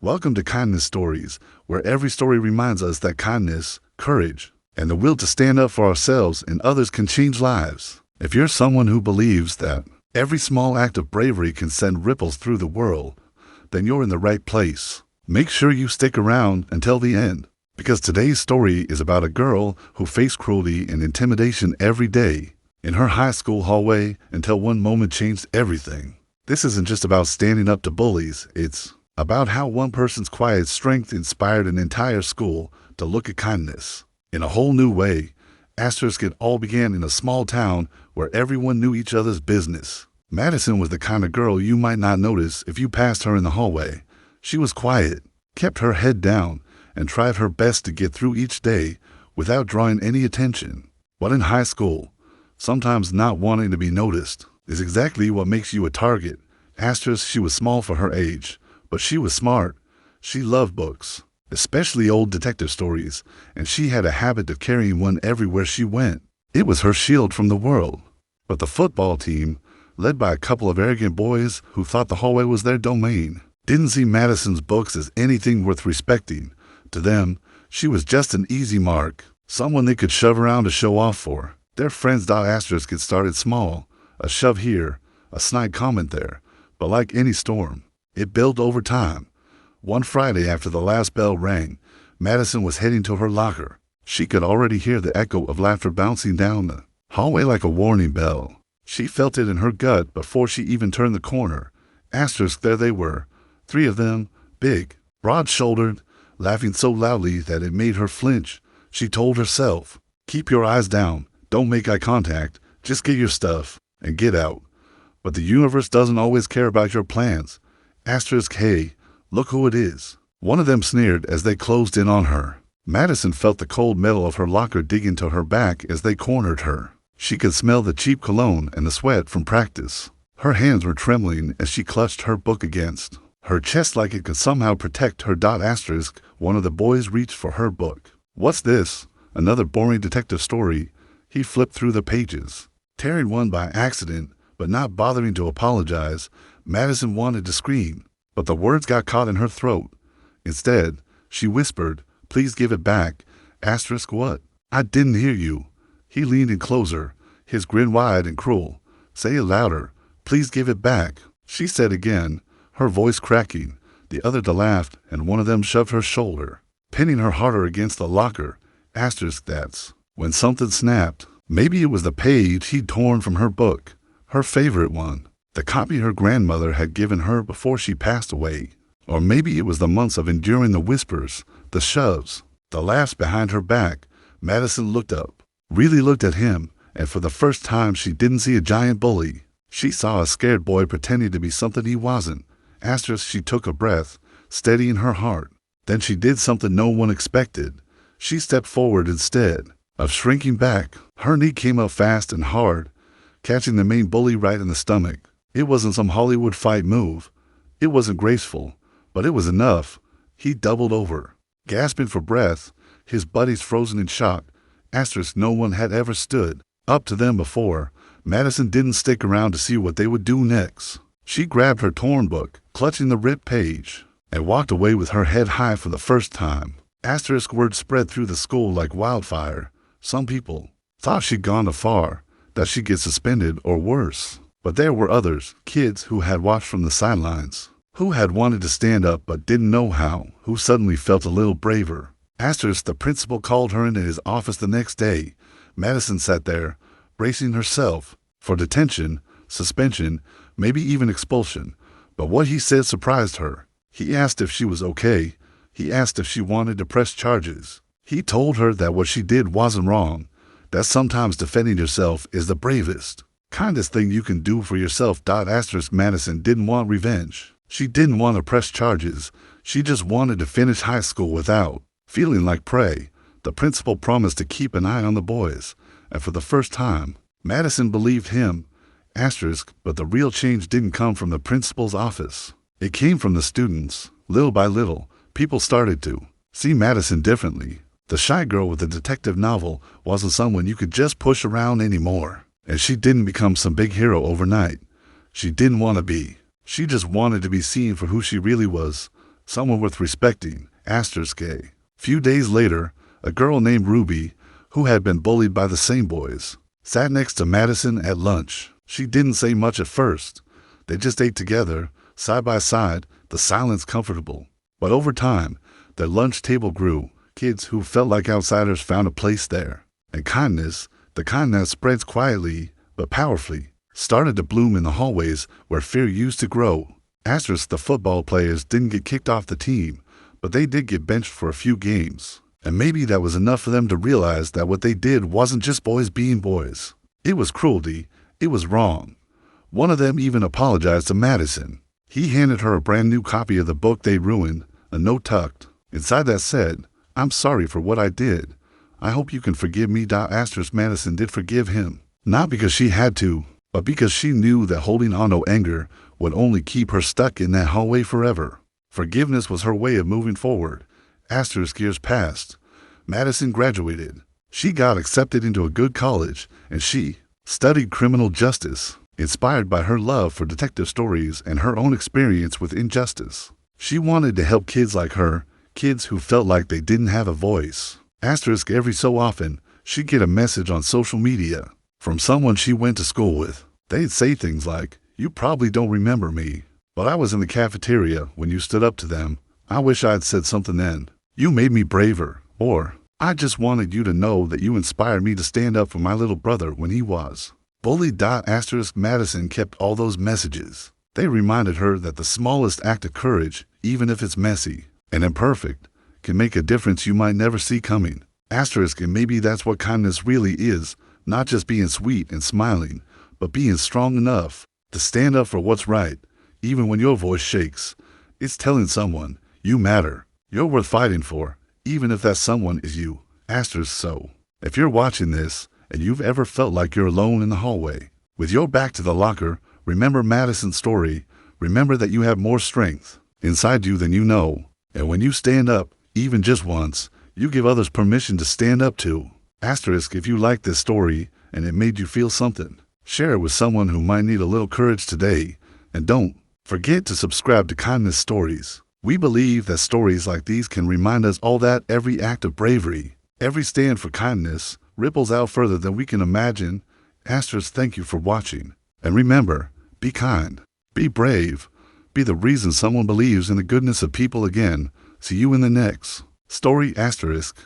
Welcome to Kindness Stories, where every story reminds us that kindness, courage, and the will to stand up for ourselves and others can change lives. If you're someone who believes that every small act of bravery can send ripples through the world, then you're in the right place. Make sure you stick around until the end, because today's story is about a girl who faced cruelty and intimidation every day in her high school hallway until one moment changed everything. This isn't just about standing up to bullies, it's about how one person's quiet strength inspired an entire school to look at kindness in a whole new way. It all began in a small town where everyone knew each other's business. Madison was the kind of girl you might not notice if you passed her in the hallway. She was quiet, kept her head down, and tried her best to get through each day without drawing any attention. But in high school, sometimes not wanting to be noticed is exactly what makes you a target. She was small for her age, but she was smart. She loved books, especially old detective stories, and she had a habit of carrying one everywhere she went. It was her shield from the world. But the football team, led by a couple of arrogant boys who thought the hallway was their domain, didn't see Madison's books as anything worth respecting. To them, she was just an easy mark, someone they could shove around to show off for. Their friends get started small, a shove here, a snide comment there, but like any storm, it built over time. One Friday after the last bell rang, Madison was heading to her locker. She could already hear the echo of laughter bouncing down the hallway like a warning bell. She felt it in her gut before she even turned the corner. There they were, three of them, big, broad-shouldered, laughing so loudly that it made her flinch. She told herself, "Keep your eyes down, don't make eye contact, just get your stuff and get out." But the universe doesn't always care about your plans. Hey, look who it is. One of them sneered as they closed in on her. Madison felt the cold metal of her locker dig into her back as they cornered her. She could smell the cheap cologne and the sweat from practice. Her hands were trembling as she clutched her book against her chest like it could somehow protect her. One of the boys reached for her book. "What's this? Another boring detective story?" He flipped through the pages, tearing one by accident, but not bothering to apologize. Madison wanted to scream, but the words got caught in her throat. Instead, she whispered, "Please give it back." What? "I didn't hear you." He leaned in closer, his grin wide and cruel. "Say it louder. Please give it back." She said again, her voice cracking. The other laughed, and one of them shoved her shoulder, pinning her harder against the locker. That's when something snapped. Maybe it was the page he'd torn from her book, her favorite one, the copy her grandmother had given her before she passed away. Or maybe it was the months of enduring the whispers, the shoves, the laughs behind her back. Madison looked up, really looked at him, and for the first time she didn't see a giant bully. She saw a scared boy pretending to be something he wasn't. She took a breath, steadying her heart. Then she did something no one expected. She stepped forward instead of shrinking back. Her knee came up fast and hard, catching the main bully right in the stomach. It wasn't some Hollywood fight move. It wasn't graceful, but it was enough. He doubled over, gasping for breath, his buddies frozen in shock. No one had ever stood up to them before. Madison didn't stick around to see what they would do next. She grabbed her torn book, clutching the ripped page, and walked away with her head high for the first time. Word spread through the school like wildfire. Some people thought she'd gone too far, that she'd get suspended or worse. But there were others, kids who had watched from the sidelines, who had wanted to stand up but didn't know how, who suddenly felt a little braver. The principal called her into his office the next day. Madison sat there, bracing herself for detention, suspension, maybe even expulsion. But what he said surprised her. He asked if she was okay. He asked if she wanted to press charges. He told her that what she did wasn't wrong, that sometimes defending yourself is the bravest, kindest thing you can do for yourself. Madison didn't want revenge. She didn't want to press charges. She just wanted to finish high school without feeling like prey. The principal promised to keep an eye on the boys, and for the first time, Madison believed him. But the real change didn't come from the principal's office. It came from the students. Little by little, people started to see Madison differently. The shy girl with the detective novel wasn't someone you could just push around anymore. And she didn't become some big hero overnight. She didn't want to be. She just wanted to be seen for who she really was, someone worth respecting. Asterisk A. Few days later, a girl named Ruby, who had been bullied by the same boys, sat next to Madison at lunch. She didn't say much at first. They just ate together, side by side, the silence comfortable. But over time, their lunch table grew. Kids who felt like outsiders found a place there. And kindness, the kind that spreads quietly but powerfully, started to bloom in the hallways where fear used to grow. Asterisk, the football players didn't get kicked off the team, but they did get benched for a few games. And maybe that was enough for them to realize that what they did wasn't just boys being boys. It was cruelty. It was wrong. One of them even apologized to Madison. He handed her a brand new copy of the book they ruined, a note tucked inside that said, "I'm sorry for what I did. I hope you can forgive me." Asterisk, Madison did forgive him. Not because she had to, but because she knew that holding on to anger would only keep her stuck in that hallway forever. Forgiveness was her way of moving forward. Asterisk, years passed. Madison graduated. She got accepted into a good college, and she studied criminal justice, inspired by her love for detective stories and her own experience with injustice. She wanted to help kids like her, kids who felt like they didn't have a voice. Asterisk, every so often, she'd get a message on social media from someone she went to school with. They'd say things like, "You probably don't remember me, but I was in the cafeteria when you stood up to them. I wish I'd said something then. You made me braver." Or, "I just wanted you to know that you inspired me to stand up for my little brother when he was bullied." Asterisk, Madison kept all those messages. They reminded her that the smallest act of courage, even if it's messy and imperfect, can make a difference you might never see coming. Asterisk, and maybe that's what kindness really is, not just being sweet and smiling, but being strong enough to stand up for what's right, even when your voice shakes. It's telling someone, you matter, you're worth fighting for, even if that someone is you. Asterisk, so, if you're watching this, and you've ever felt like you're alone in the hallway, with your back to the locker, remember Madison's story. Remember that you have more strength inside you than you know. And when you stand up, even just once, you give others permission to stand up too. Asterisk, if you like this story and it made you feel something, share it with someone who might need a little courage today. And don't forget to subscribe to Kindness Stories. We believe that stories like these can remind us all that every act of bravery, every stand for kindness, ripples out further than we can imagine. Asterisk, thank you for watching. And remember, be kind, be brave, be the reason someone believes in the goodness of people again. See you in the next story. Asterisk.